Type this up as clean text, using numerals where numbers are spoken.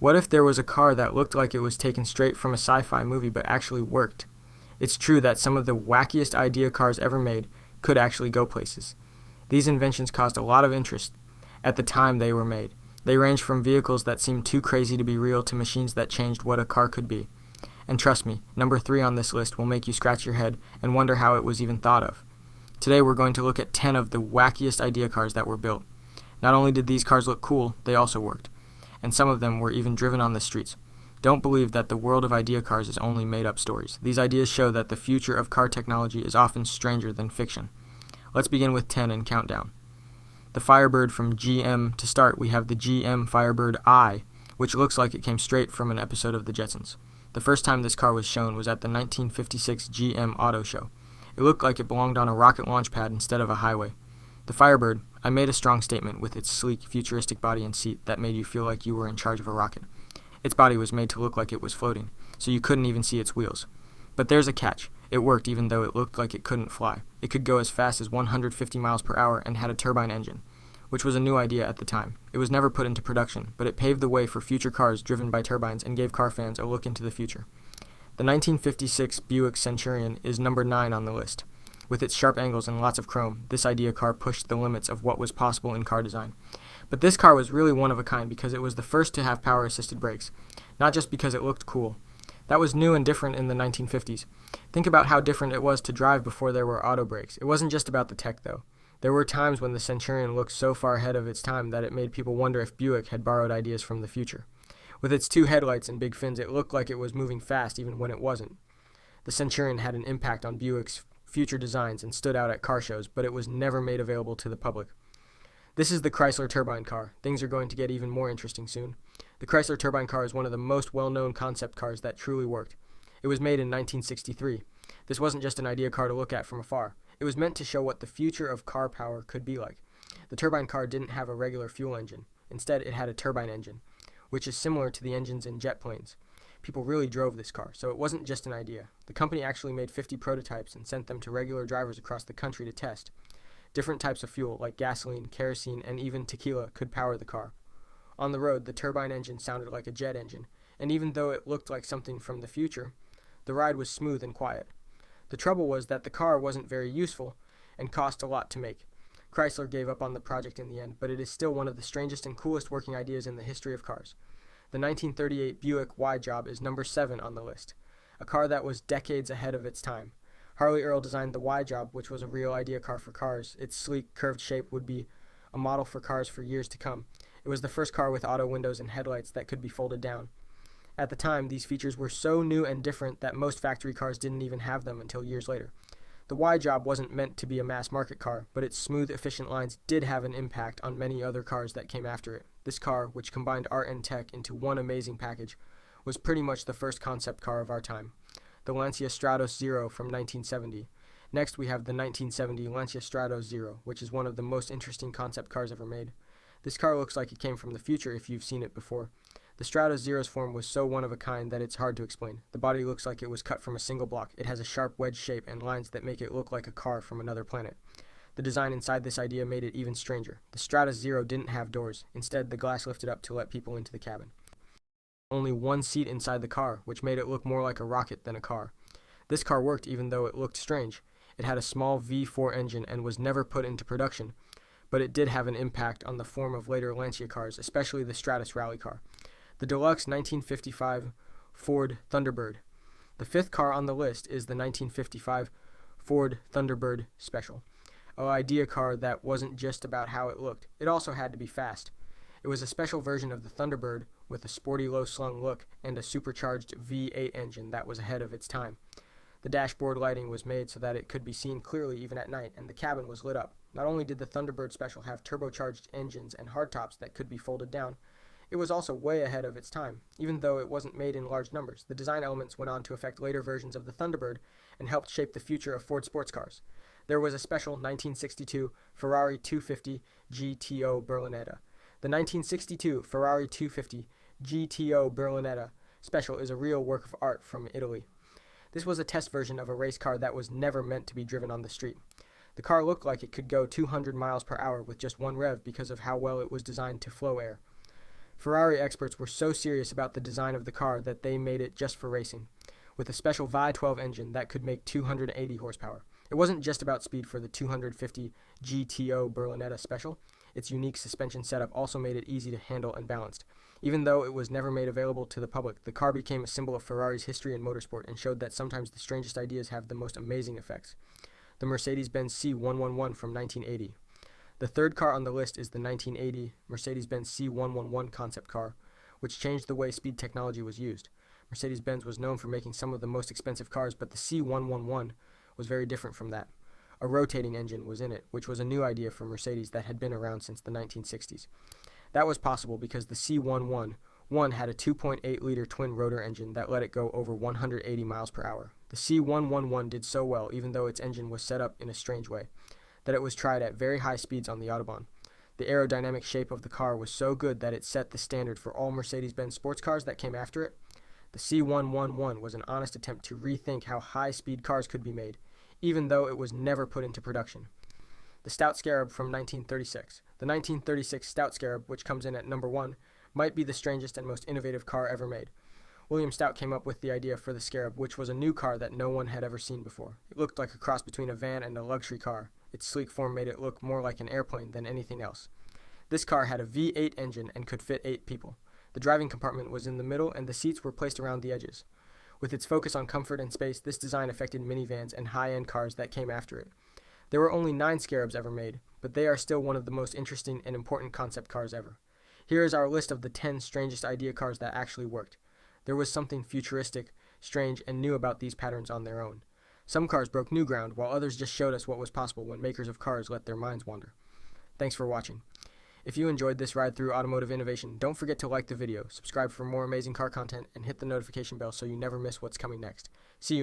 What if there was a car that looked like it was taken straight from a sci-fi movie but actually worked? It's true that some of the wackiest idea cars ever made could actually go places. These inventions caused a lot of interest at the time they were made. They ranged from vehicles that seemed too crazy to be real to machines that changed what a car could be. And trust me, number 3 on this list will make you scratch your head and wonder how it was even thought of. Today we're going to look at 10 of the wackiest idea cars that were built. Not only did these cars look cool, they also worked. And some of them were even driven on the streets. Don't believe that the world of idea cars is only made-up stories. These ideas show that the future of car technology is often stranger than fiction. Let's begin with 10 and count down. The Firebird from GM. To start, we have the GM Firebird I, which looks like it came straight from an episode of The Jetsons. The first time this car was shown was at the 1956 GM Auto Show. It looked like it belonged on a rocket launch pad instead of a highway. The Firebird, I made a strong statement with its sleek, futuristic body and seat that made you feel like you were in charge of a rocket. Its body was made to look like it was floating, so you couldn't even see its wheels. But there's a catch. It worked even though it looked like it couldn't fly. It could go as fast as 150 miles per hour and had a turbine engine, which was a new idea at the time. It was never put into production, but it paved the way for future cars driven by turbines and gave car fans a look into the future. The 1956 Buick Centurion is number 9 on the list. With its sharp angles and lots of chrome, this idea car pushed the limits of what was possible in car design. But this car was really one of a kind because it was the first to have power-assisted brakes, not just because it looked cool. That was new and different in the 1950s. Think about how different it was to drive before there were auto brakes. It wasn't just about the tech, though. There were times when the Centurion looked so far ahead of its time that it made people wonder if Buick had borrowed ideas from the future. With its 2 headlights and big fins, it looked like it was moving fast even when it wasn't. The Centurion had an impact on Buick's future designs and stood out at car shows, but it was never made available to the public. This is the Chrysler turbine car. Things are going to get even more interesting soon. The Chrysler turbine car is one of the most well-known concept cars that truly worked. It was made in 1963. This wasn't just an idea car to look at from afar. It was meant to show what the future of car power could be like. The turbine car didn't have a regular fuel engine. Instead, it had a turbine engine, which is similar to the engines in jet planes. People really drove this car, so it wasn't just an idea. The company actually made 50 prototypes and sent them to regular drivers across the country to test. Different types of fuel, like gasoline, kerosene, and even tequila, could power the car. On the road, the turbine engine sounded like a jet engine, and even though it looked like something from the future, the ride was smooth and quiet. The trouble was that the car wasn't very useful and cost a lot to make. Chrysler gave up on the project in the end, but it is still one of the strangest and coolest working ideas in the history of cars. The 1938 Buick Y-Job is number 7 on the list, a car that was decades ahead of its time. Harley Earl designed the Y-Job, which was a real idea car for cars. Its sleek, curved shape would be a model for cars for years to come. It was the first car with auto windows and headlights that could be folded down. At the time, these features were so new and different that most factory cars didn't even have them until years later. The Y-Job wasn't meant to be a mass-market car, but its smooth, efficient lines did have an impact on many other cars that came after it. This car, which combined art and tech into one amazing package, was pretty much the first concept car of our time. The Lancia Stratos Zero from 1970. Next, we have the 1970 Lancia Stratos Zero, which is one of the most interesting concept cars ever made. This car looks like it came from the future if you've seen it before. The Stratos Zero's form was so one of a kind that it's hard to explain. The body looks like it was cut from a single block. It has a sharp wedge shape and lines that make it look like a car from another planet. The design inside this idea made it even stranger. The Stratos Zero didn't have doors. Instead, the glass lifted up to let people into the cabin. Only one seat inside the car, which made it look more like a rocket than a car. This car worked even though it looked strange. It had a small V4 engine and was never put into production, but it did have an impact on the form of later Lancia cars, especially the Stratus rally car. The deluxe 1955 Ford Thunderbird. The 5th car on the list is the 1955 Ford Thunderbird Special, an idea car that wasn't just about how it looked. It also had to be fast. It was a special version of the Thunderbird with a sporty low-slung look and a supercharged V8 engine that was ahead of its time. The dashboard lighting was made so that it could be seen clearly even at night, and the cabin was lit up. Not only did the Thunderbird Special have turbocharged engines and hardtops that could be folded down, it was also way ahead of its time. Even though it wasn't made in large numbers, the design elements went on to affect later versions of the Thunderbird and helped shape the future of Ford sports cars. There was a special 1962 Ferrari 250 GTO Berlinetta. The 1962 Ferrari 250 GTO Berlinetta Special is a real work of art from Italy. This was a test version of a race car that was never meant to be driven on the street. The car looked like it could go 200 miles per hour with just one rev because of how well it was designed to flow air. Ferrari experts were so serious about the design of the car that they made it just for racing, with a special Vi-12 engine that could make 280 horsepower. It wasn't just about speed for the 250 GTO Berlinetta Special. Its unique suspension setup also made it easy to handle and balanced. Even though it was never made available to the public, the car became a symbol of Ferrari's history in motorsport and showed that sometimes the strangest ideas have the most amazing effects. The Mercedes-Benz C111 from 1980. The third car on the list is the 1980 Mercedes-Benz C111 concept car, which changed the way speed technology was used. Mercedes-Benz was known for making some of the most expensive cars, but the C111 was very different from that. A rotating engine was in it, which was a new idea for Mercedes that had been around since the 1960s. That was possible because the C111 had a 2.8-liter twin-rotor engine that let it go over 180 miles per hour. The C111 did so well, even though its engine was set up in a strange way, that it was tried at very high speeds on the Autobahn. The aerodynamic shape of the car was so good that it set the standard for all Mercedes-Benz sports cars that came after it. The C111 was an honest attempt to rethink how high-speed cars could be made, even though it was never put into production. The Stout Scarab from 1936. The 1936 Stout Scarab, which comes in at number 1, might be the strangest and most innovative car ever made. William Stout came up with the idea for the Scarab, which was a new car that no one had ever seen before. It looked like a cross between a van and a luxury car. Its sleek form made it look more like an airplane than anything else. This car had a V8 engine and could fit 8 people. The driving compartment was in the middle and the seats were placed around the edges. With its focus on comfort and space, this design affected minivans and high-end cars that came after it. There were only 9 Scarabs ever made, but they are still one of the most interesting and important concept cars ever. Here is our list of the 10 strangest idea cars that actually worked. There was something futuristic, strange, and new about these patterns on their own. Some cars broke new ground, while others just showed us what was possible when makers of cars let their minds wander. Thanks for watching. If you enjoyed this ride through automotive innovation, don't forget to like the video, subscribe for more amazing car content, and hit the notification bell so you never miss what's coming next. See you.